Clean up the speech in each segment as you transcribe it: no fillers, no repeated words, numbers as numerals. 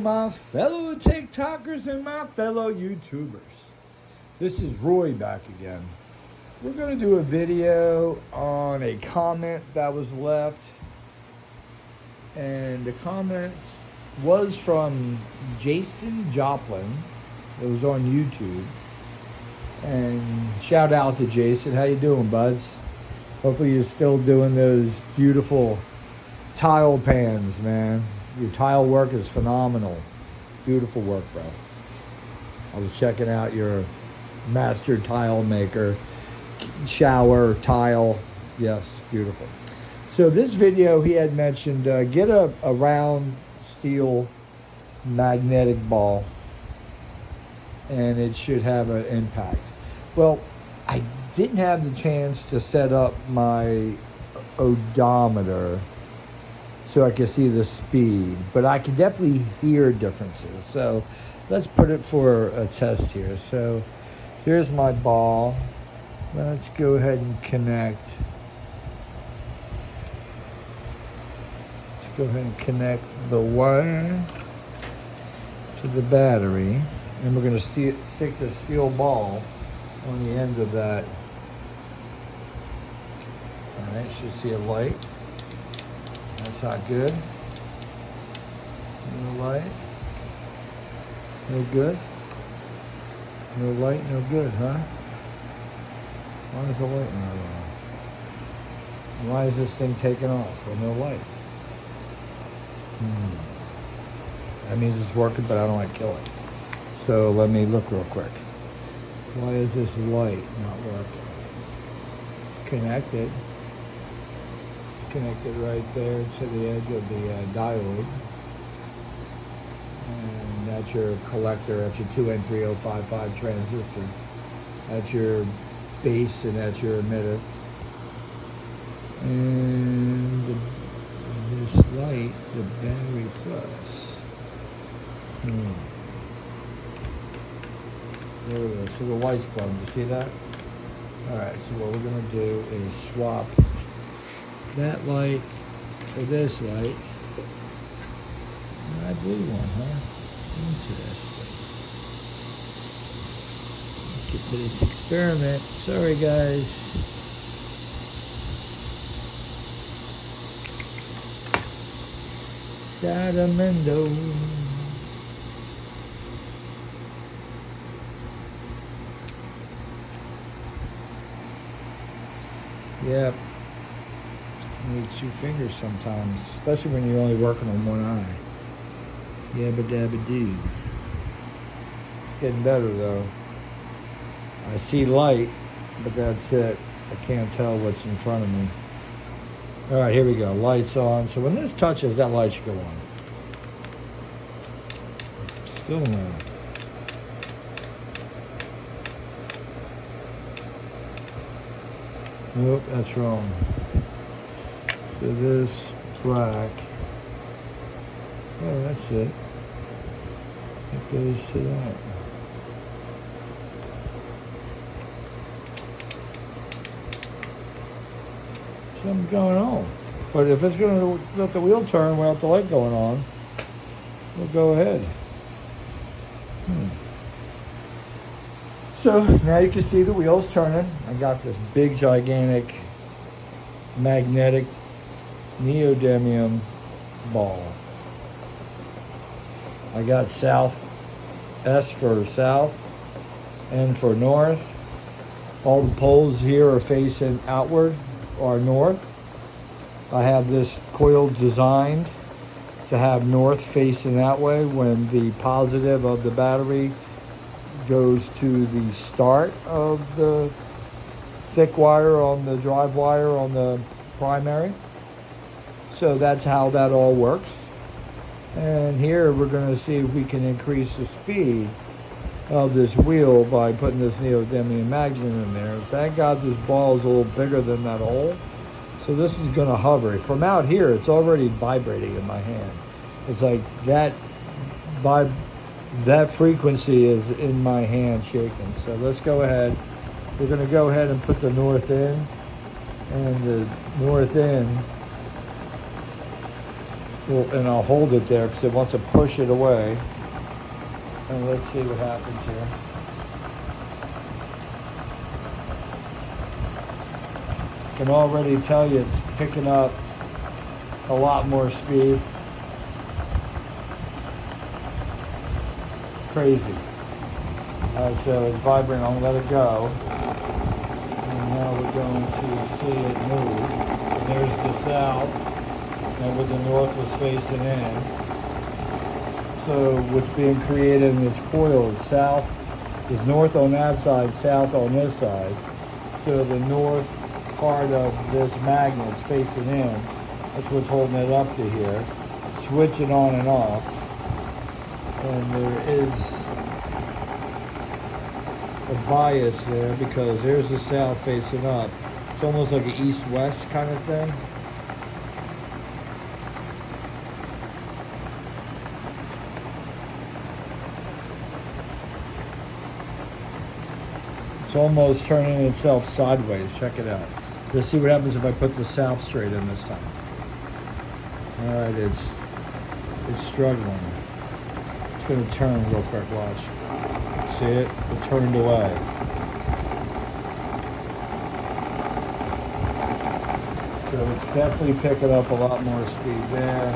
my fellow TikTokers and my fellow YouTubers. This is Roy back again. We're going to do a video on a comment that was left. And the comment was from Jason Joplin. It was on YouTube. And shout out to Jason. How you doing, buds? Hopefully you're still doing those beautiful tile pans, man. Your tile work is phenomenal. Beautiful work, bro. I was checking out your master tile maker, shower tile. Yes, beautiful. So this video, he had mentioned, get a round steel magnetic ball and it should have an impact. Well, I didn't have the chance to set up my odometer so I can see the speed, but I can definitely hear differences. So let's put it for a test here. So here's my ball. Let's go ahead and connect. Let's go ahead and connect the wire to the battery. And we're going to stick the steel ball on the end of that. All right, should see a light. That's not good. No light. No good. No light, no good, huh? Why is the light not on? Why is this thing taking off with no light? That means it's working, but I don't want to kill it. So let me look real quick. Why is this light not working? Connected. Connected right there to the edge of the diode. And that's your collector, that's your 2N3055 transistor. That's your base and that's your emitter. And this light, the battery plus. There we go, so the light's plugged, you see that? Alright, so what we're gonna do is swap that light for this light. That blue one, huh? Interesting. Let's get to this experiment. Sorry, guys. Sadamendo. Yep. You need two fingers sometimes, especially when you're only working on one eye. Yabba dabba doo. It's getting better though. I see light, but that's it. I can't tell what's in front of me. Alright, here we go. Light's on. So when this touches, that light should go on. Still no. Nope, that's wrong. So this black, oh, that's it. It goes to that. Something's going on. But if it's going to let the wheel turn without the light going on, we'll go ahead. So now you can see the wheels turning. I got this big, gigantic, magnetic neodymium ball. I got south, S for south, N for north. All the poles here are facing outward or north. I have this coil designed to have north facing that way when the positive of the battery goes to the start of the thick wire on the drive wire on the primary. So that's how that all works. And here we're going to see if we can increase the speed of this wheel by putting this neodymium magnet in there. Thank God this ball is a little bigger than that hole. So this is going to hover. From out here, it's already vibrating in my hand. It's like that frequency is in my hand shaking. So let's go ahead. We're going to go ahead and put the north in. And the north end Well, and I'll hold it there because it wants to push it away. And let's see what happens here. I can already tell you it's picking up a lot more speed. Crazy. So it's vibrating. I'll let it go. And now we're going to see it move. And there's the south. And where the north was facing in. So what's being created in this coil is south, is north on that side, south on this side. So the north part of this magnet is facing in. That's what's holding it up to here. Switching on and off. And there is a bias there because there's the south facing up. It's almost like an east-west kind of thing. It's almost turning itself sideways. Check it out. Let's see what happens if I put the south straight in this time. All right, it's struggling. It's going to turn real quick. Watch. See it? It turned away. So it's definitely picking up a lot more speed there,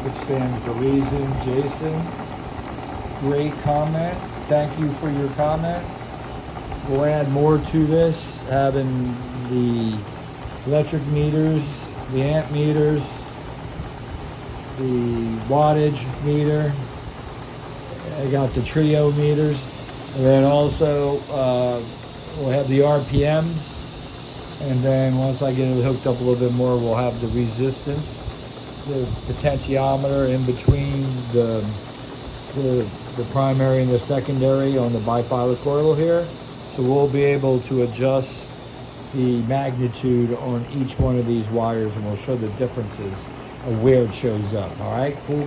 which stands to reason. Jason, great comment. Thank you for your comment. We'll add more to this, having the electric meters, the amp meters, the wattage meter. I got the trio meters. And then also we'll have the RPMs. And then once I get it hooked up a little bit more, we'll have the resistance, the potentiometer in between the primary and the secondary on the bifilar coil here. So we'll be able to adjust the magnitude on each one of these wires, and we'll show the differences of where it shows up. All right, cool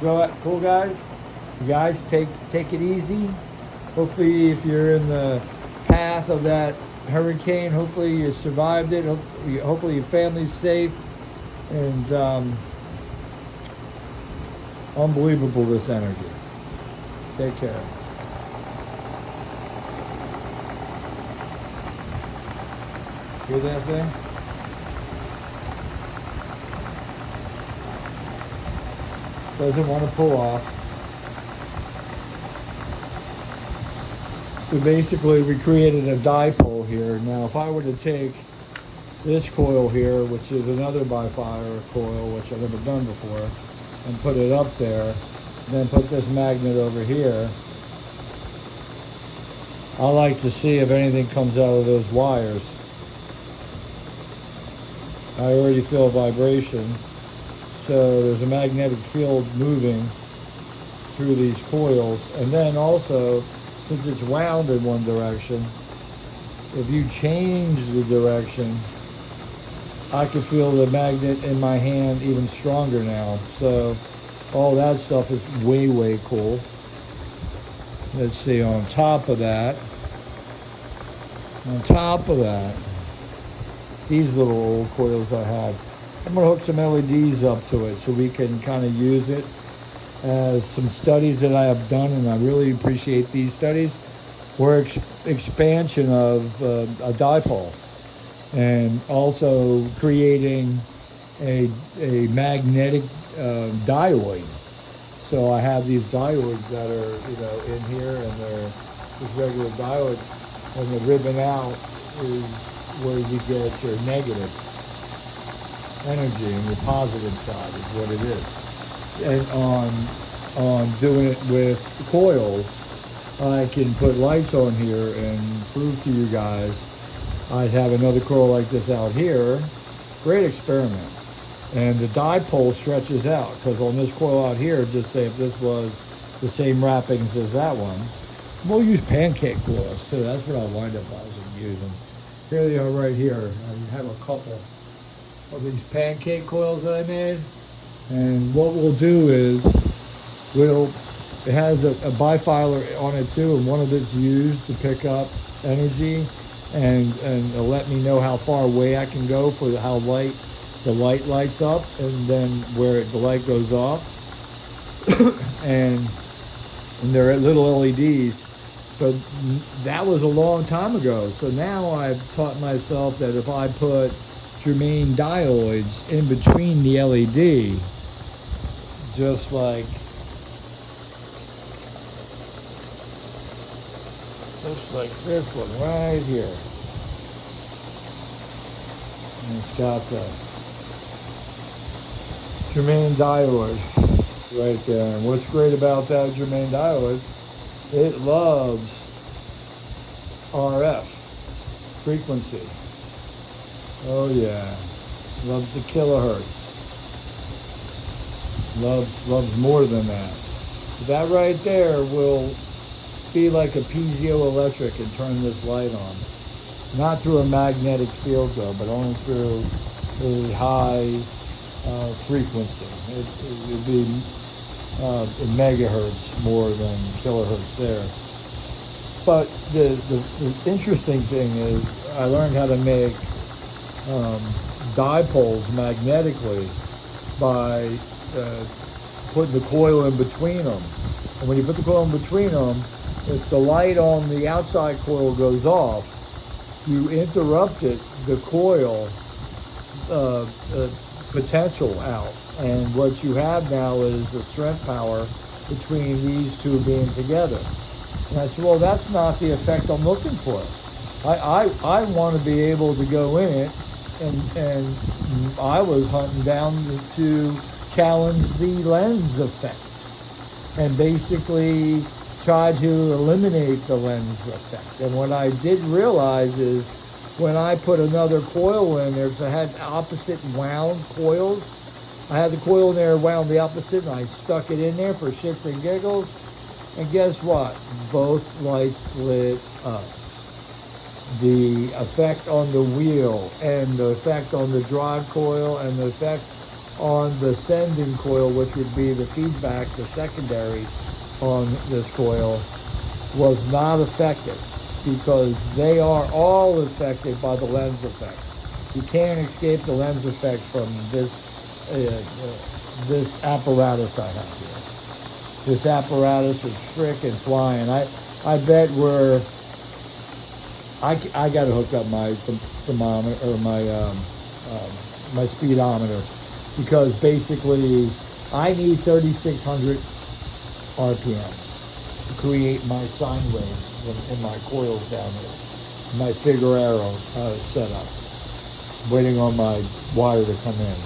guys. You guys take it easy. Hopefully, if you're in the path of that hurricane, hopefully you survived it. Hopefully your family's safe. And unbelievable, this energy. Take care. Hear that thing? Doesn't want to pull off. So basically we created a dipole here. Now if I were to take this coil here, which is another bifilar coil, which I've never done before, and put it up there, then put this magnet over here, I like to see if anything comes out of those wires. I already feel vibration. So there's a magnetic field moving through these coils. And then also, since it's wound in one direction, if you change the direction, I can feel the magnet in my hand even stronger now. So all that stuff is way, way cool. Let's see, on top of that, these little old coils I have, I'm going to hook some LEDs up to it so we can kind of use it as some studies that I have done, and I really appreciate these studies, were expansion of a dipole, and also creating a magnetic dioid. So I have these dioids that are, in here, and they're just regular dioids, and the ribbon out is where you get your negative energy, and your positive side is what it is. And on doing it with coils, I can put lights on here and prove to you guys. I have another coil like this out here. Great experiment. And the dipole stretches out, because on this coil out here, just say if this was the same wrappings as that one, we'll use pancake coils too. That's what I'll wind up using. Here they are right here. I have a couple of these pancake coils that I made. And what we'll do is, it has a bifilar on it too, and one of it's used to pick up energy and it'll let me know how far away I can go for how light the light lights up, and then where the light goes off, and they're little LEDs. But that was a long time ago. So now I've taught myself that if I put germane diodes in between the LED, just like this one right here. And it's got the germane diode right there. And what's great about that germane diode, it loves RF frequency. Oh yeah, loves the kilohertz. Loves more than that. That right there will be like a piezoelectric and turn this light on. Not through a magnetic field though, but only through a high frequency. It would be in megahertz more than kilohertz there. But the interesting thing is I learned how to make dipoles magnetically by putting the coil in between them. And when you put the coil in between them, if the light on the outside coil goes off, you interrupted the coil potential out. And what you have now is a strength power between these two being together. And I said, well, that's not the effect I'm looking for. I want to be able to go in it, and I was hunting down to challenge the Lenz effect and basically try to eliminate the Lenz effect. And what I did realize is when I put another coil in there, because I had opposite wound coils, I had the coil in there wound the opposite, and I stuck it in there for shits and giggles. And guess what? Both lights lit up. The effect on the wheel, and the effect on the drive coil, and the effect on the sending coil, which would be the feedback, the secondary on this coil, was not affected, because they are all affected by the Lenz effect. You can't escape the Lenz effect from this this apparatus I have here. This apparatus is frickin' flying. I bet I got to hook up my thermometer or my speedometer, because basically I need 3,600 RPMs to create my sine waves in my coils down here. My figure arrow setup, waiting on my wire to come in.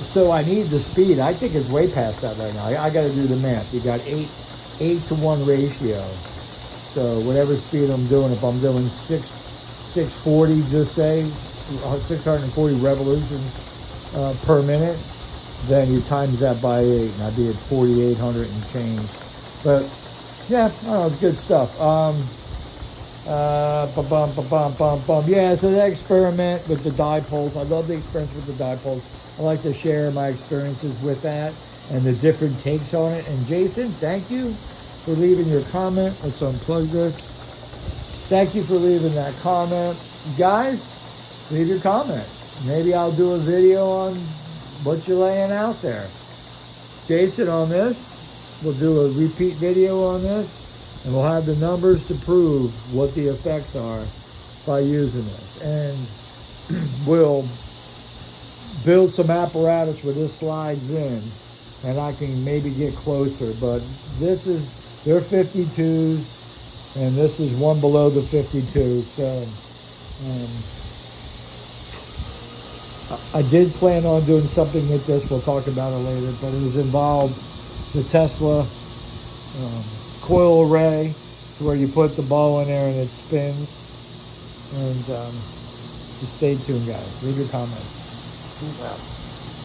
So I need the speed. I think it's way past that right now. I got to do the math. You got 8 to 1 ratio. So whatever speed I'm doing, if I'm doing 640, just say 640 revolutions per minute, then you times that by 8, and I'd be at 4,800 and change. But yeah, I don't know, it's good stuff. Yeah, so the experiment with the dipoles. I love the experience with the dipoles. I like to share my experiences with that and the different takes on it. And Jason, thank you for leaving your comment. Let's unplug this. Thank you for leaving that comment. Guys, leave your comment. Maybe I'll do a video on what you're laying out there. Jason on this. We'll do a repeat video on this, and we'll have the numbers to prove what the effects are by using this. And we'll build some apparatus where this slides in, and I can maybe get closer. But this is, they're 52s, and this is one below the 52. So I did plan on doing something with this. We'll talk about it later, but it was involved the Tesla coil array, where you put the ball in there and it spins. And just stay tuned, guys. Leave your comments. Peace out.